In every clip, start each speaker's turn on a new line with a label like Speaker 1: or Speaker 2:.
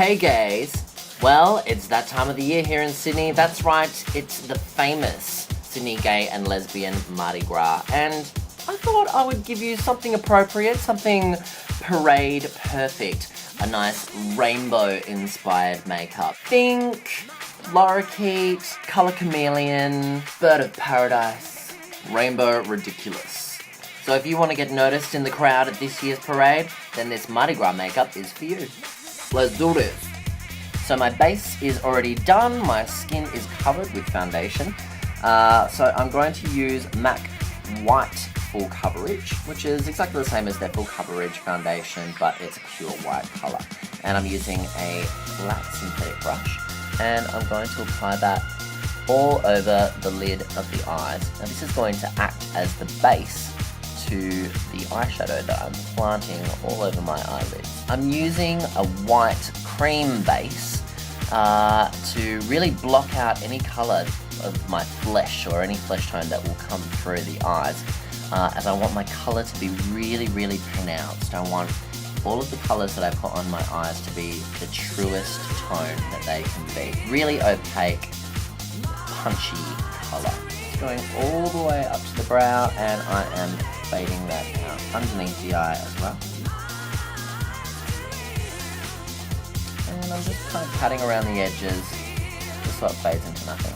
Speaker 1: Hey guys, well, it's that time of the year here in Sydney. That's right, it's the famous Sydney Gay and Lesbian Mardi Gras, and I thought I would give you something appropriate, something parade perfect, a nice rainbow-inspired makeup. Think lorikeet, colour chameleon, bird of paradise, rainbow ridiculous. So if you want to get noticed in the crowd at this year's parade, then this Mardi Gras makeup is for you. Let's do this. So my base is already done, my skin is covered with foundation. So I'm going to use MAC White Full Coverage, which is exactly the same as their Full Coverage foundation, but it's a pure white colour. And I'm using a flat synthetic brush, and I'm going to apply that all over the lid of the eyes. Now this is going to act as the base to the eyeshadow that I'm planting all over my eyelids. I'm using a white cream base to really block out any colour of my flesh or any flesh tone that will come through the eyes, as I want my colour to be really, really pronounced. I want all of the colours that I put on my eyes to be the truest tone that they can be. Really opaque, punchy colour. It's going all the way up to the brow, and I am fading that out underneath the eye as well. And I'm just kind of cutting around the edges just so it fades into nothing.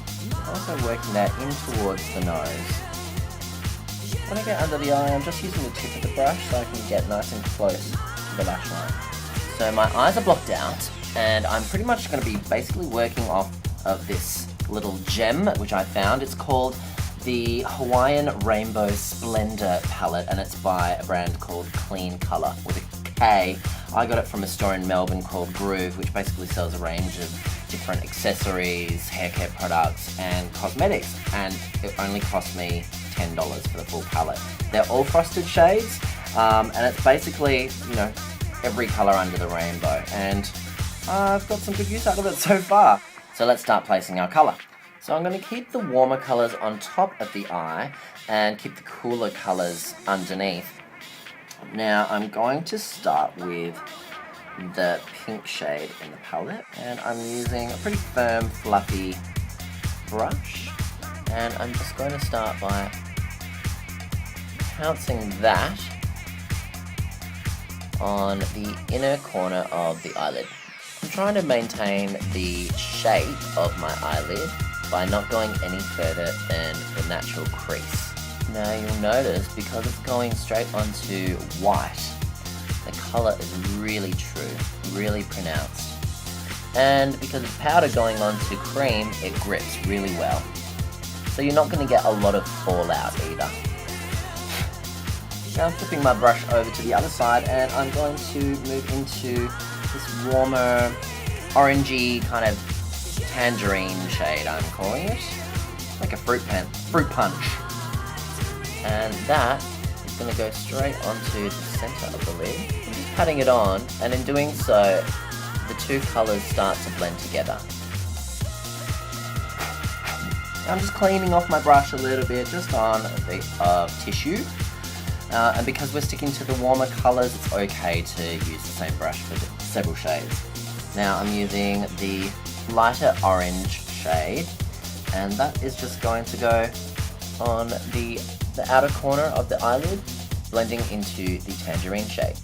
Speaker 1: Also working that in towards the nose. When I get under the eye, I'm just using the tip of the brush so I can get nice and close to the lash line. So my eyes are blocked out, and I'm pretty much going to be basically working off of this little gem which I found. It's called the Hawaiian Rainbow Splendor palette, and it's by a brand called Clean Colour with a K. I got it from a store in Melbourne called Groove, which basically sells a range of different accessories, hair care products and cosmetics, and it only cost me $10 for the full palette. They're all frosted shades, and it's basically, you know, every colour under the rainbow, and I've got some good use out of it so far. So let's start placing our colour. So I'm going to keep the warmer colours on top of the eye and keep the cooler colours underneath. Now I'm going to start with the pink shade in the palette, and I'm using a pretty firm, fluffy brush, and I'm just going to start by pouncing that on the inner corner of the eyelid. I'm trying to maintain the shape of my eyelid by not going any further than the natural crease. Now you'll notice, because it's going straight onto white, the colour is really true, really pronounced. And because it's powder going onto cream, it grips really well. So you're not going to get a lot of fallout either. Now I'm flipping my brush over to the other side, and I'm going to move into this warmer, orangey kind of tangerine shade, I'm calling it. Like a fruit punch. And that is going to go straight onto the centre of the lid. I'm just patting it on, and in doing so, the two colours start to blend together. I'm just cleaning off my brush a little bit, just on a bit of tissue. And because we're sticking to the warmer colours, it's okay to use the same brush for several shades. Now I'm using the lighter orange shade, and that is just going to go on the outer corner of the eyelid, blending into the tangerine shade.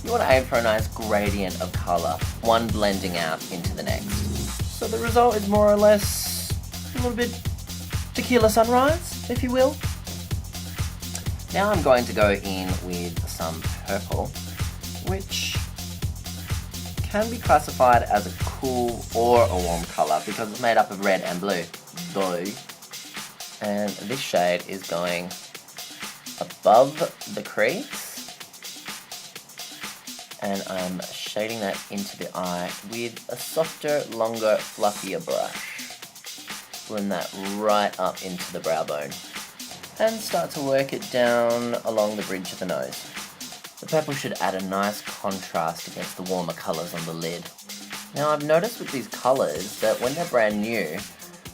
Speaker 1: You want to aim for a nice gradient of colour, one blending out into the next. So the result is more or less a little bit tequila sunrise, if you will. Now I'm going to go in with some purple, which can be classified as a cool or a warm colour because it's made up of red and blue. And this shade is going above the crease, and I'm shading that into the eye with a softer, longer, fluffier brush. Blend that right up into the brow bone, and start to work it down along the bridge of the nose. The purple should add a nice contrast against the warmer colours on the lid. Now I've noticed with these colours that when they're brand new,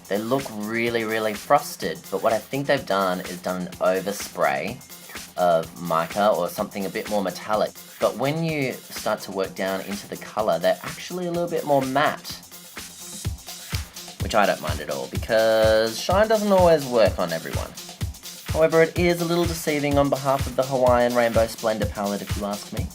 Speaker 1: they look really, really frosted, but what I think they've done is done an overspray of mica or something a bit more metallic. But when you start to work down into the colour, they're actually a little bit more matte. Which I don't mind at all, because shine doesn't always work on everyone. However, it is a little deceiving on behalf of the Hawaiian Rainbow Splendor palette, if you ask me.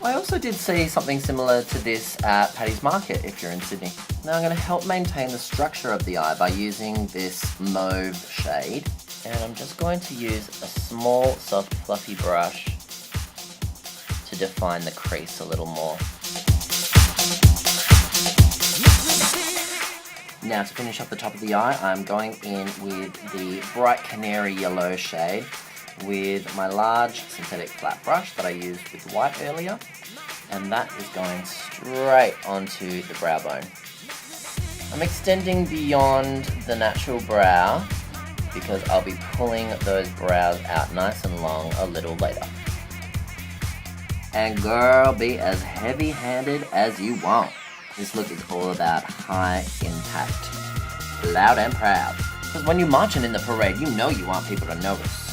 Speaker 1: I also did see something similar to this at Paddy's Market if you're in Sydney. Now I'm going to help maintain the structure of the eye by using this mauve shade, and I'm just going to use a small soft fluffy brush to define the crease a little more. Now to finish up the top of the eye, I'm going in with the bright canary yellow shade with my large synthetic flat brush that I used with white earlier, and that is going straight onto the brow bone. I'm extending beyond the natural brow because I'll be pulling those brows out nice and long a little later. And girl, be as heavy-handed as you want. This look is all about high impact, loud and proud. Because when you're marching in the parade, you know you want people to notice.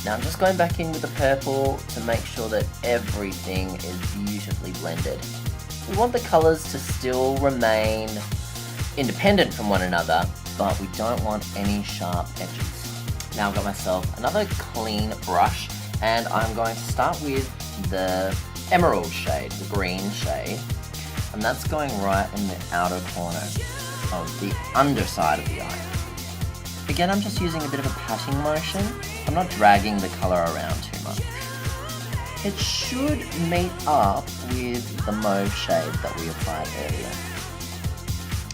Speaker 1: Now I'm just going back in with the purple to make sure that everything is beautifully blended. We want the colours to still remain independent from one another, but we don't want any sharp edges. Now I've got myself another clean brush, and I'm going to start with the emerald shade, the green shade, and that's going right in the outer corner of the underside of the eye. Again, I'm just using a bit of a patting motion. I'm not dragging the colour around too much. It should meet up with the mauve shade that we applied earlier.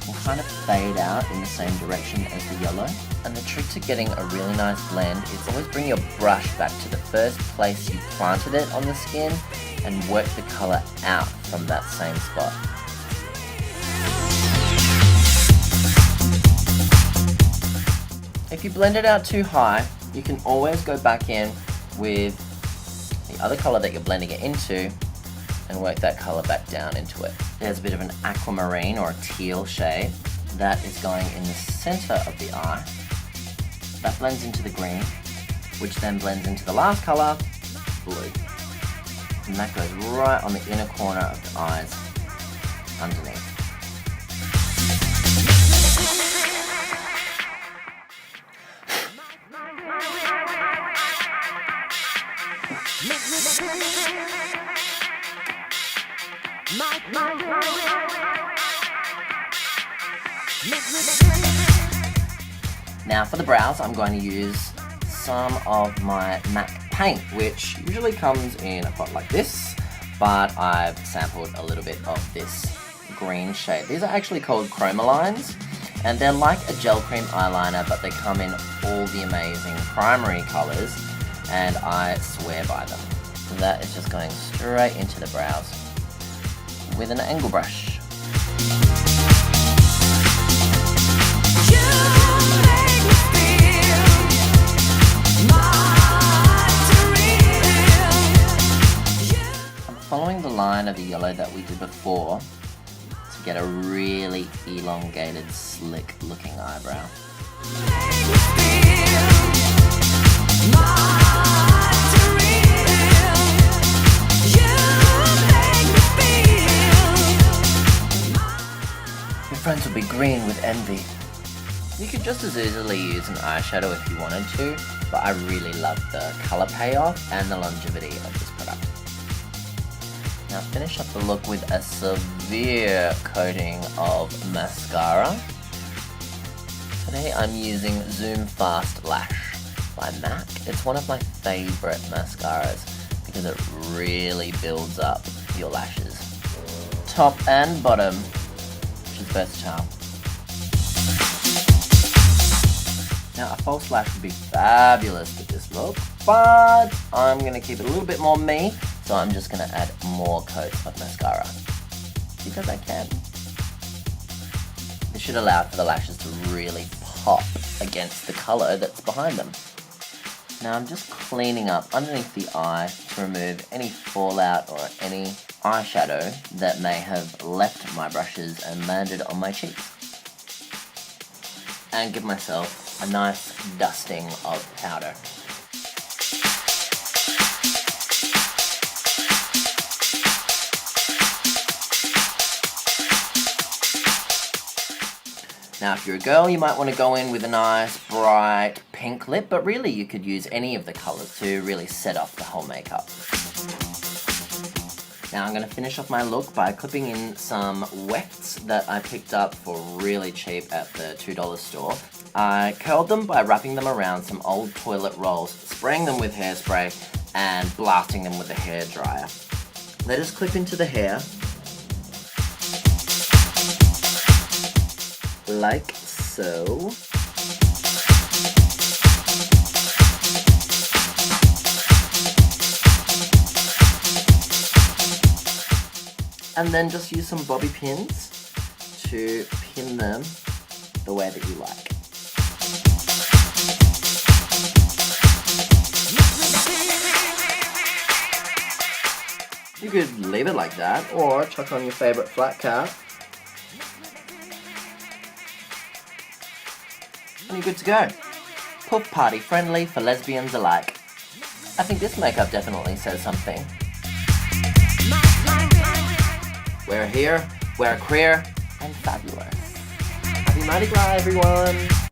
Speaker 1: We'll kind of fade out in the same direction as the yellow. And the trick to getting a really nice blend is always bring your brush back to the first place you planted it on the skin and work the colour out from that same spot. If you blend it out too high, you can always go back in with the other colour that you're blending it into and work that colour back down into it. There's a bit of an aquamarine or a teal shade that is going in the centre of the eye. That blends into the green, which then blends into the last colour, blue. And that goes right on the inner corner of the eyes underneath. Now for the brows, I'm going to use some of my MAC paint, which usually comes in a pot like this, but I've sampled a little bit of this green shade. These are actually called chromolines, and they're like a gel cream eyeliner, but they come in all the amazing primary colours, and I swear by them. So that is just going straight into the brows with an angle brush. I'm following the line of the yellow that we did before to get a really elongated, slick looking eyebrow. Your friends will be green with envy. You could just as easily use an eyeshadow if you wanted to, but I really love the colour payoff and the longevity of this product. Now finish up the look with a severe coating of mascara. Today I'm using Zoom Fast Lash by MAC. It's one of my favourite mascaras because it really builds up your lashes. Top and bottom, which is versatile. Now a false lash would be fabulous with this look, but I'm going to keep it a little bit more me, so I'm just going to add more coats of mascara, because I can. This should allow for the lashes to really pop against the colour that's behind them. Now I'm just cleaning up underneath the eye to remove any fallout or any eyeshadow that may have left my brushes and landed on my cheeks. And give myself a nice dusting of powder. Now if you're a girl, you might want to go in with a nice bright pink lip, but really you could use any of the colours to really set off the whole makeup. Now I'm going to finish off my look by clipping in some wefts that I picked up for really cheap at the $2 store. I curled them by wrapping them around some old toilet rolls, spraying them with hairspray, and blasting them with a hairdryer. They just clip into the hair, like so. And then just use some bobby pins to pin them the way that you like. You could leave it like that, or chuck on your favourite flat cap. And you're good to go. Poof party friendly for lesbians alike. I think this makeup definitely says something. We're here, we're queer, and fabulous. Happy Mardi Gras, everyone!